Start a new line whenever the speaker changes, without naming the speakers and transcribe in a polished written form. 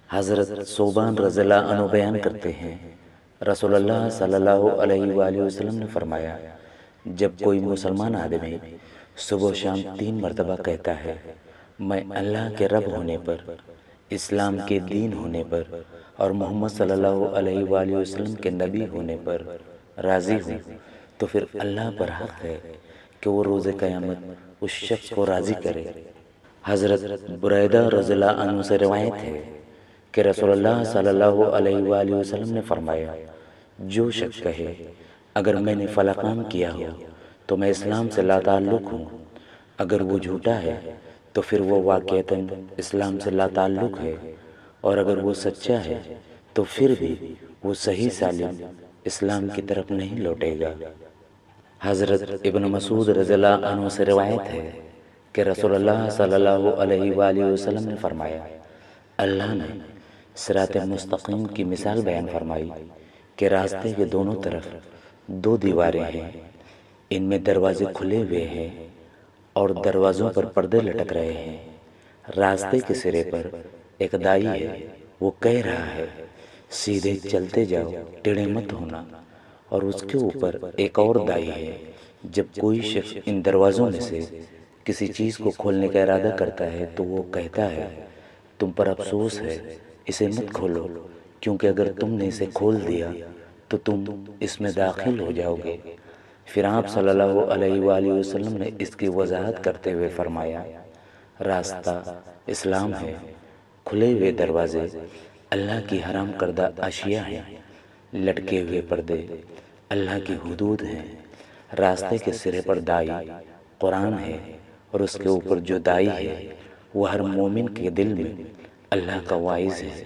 حضرت صوبان رضی اللہ عنہ بیان کرتے ہیں، رسول اللہ صلی اللہ علیہ وآلہ وسلم نے فرمایا، جب کوئی مسلمان آدمی صبح و شام 3 مرتبہ کہتا ہے، میں اللہ کے رب ہونے پر، اسلام کے دین ہونے پر اور محمد صلی اللہ علیہ وآلہ وسلم کے نبی ہونے پر راضی ہوں، تو پھر اللہ پر حق ہے کہ وہ روز قیامت اس شخص کو راضی کرے۔ حضرت بریدہ رضی اللہ عنہ سے روایت ہے کہ رسول اللہ صلی اللہ علیہ وآلہ وسلم نے فرمایا، جو شخص کہے اگر میں نے فلاں کام کیا ہو تو میں اسلام سے لا تعلق ہوں، اگر وہ جھوٹا ہے تو پھر وہ واقعتاً اسلام سے لا تعلق ہے، اور اگر وہ سچا ہے تو پھر بھی وہ صحیح سالم اسلام کی طرف نہیں لوٹے گا۔ حضرت ابن مسعود رضی اللہ عنہ سے روایت ہے کہ رسول اللہ صلی اللہ علیہ وآلہ وسلم نے فرمایا، اللہ نے صراط مستقیم کی مثال بیان فرمائی کہ راستے کے دونوں طرف 2 دیواریں ہیں، ان میں دروازے کھلے ہوئے ہیں اور دروازوں پر پردے لٹک رہے ہیں۔ راستے کے سرے پر ایک دائی ہے، وہ کہہ رہا ہے، سیدھے چلتے جاؤ، ٹیڑھے مت ہونا، اور اس کے اوپر ایک اور دائی ہے۔ جب کوئی شخص ان دروازوں میں سے کسی چیز کو کھولنے کا ارادہ کرتا ہے تو وہ کہتا ہے، تم پر افسوس ہے، اسے مت کھولو، کیونکہ اگر تم نے اسے کھول دیا تو تم اس میں داخل ہو جاؤ گے۔ پھر آپ صلی اللہ علیہ وآلہ وسلم نے اس کی وضاحت کرتے ہوئے فرمایا، راستہ اسلام ہے، کھلے ہوئے دروازے اللہ کی حرام کردہ اشیاء ہیں، لٹکے ہوئے پردے اللہ کی حدود ہیں، راستے کے سرے پر دائی قرآن ہے، اور اس کے اوپر جو دائی ہے وہ ہر مومن کے دل میں اللہ کا واعظ ہے۔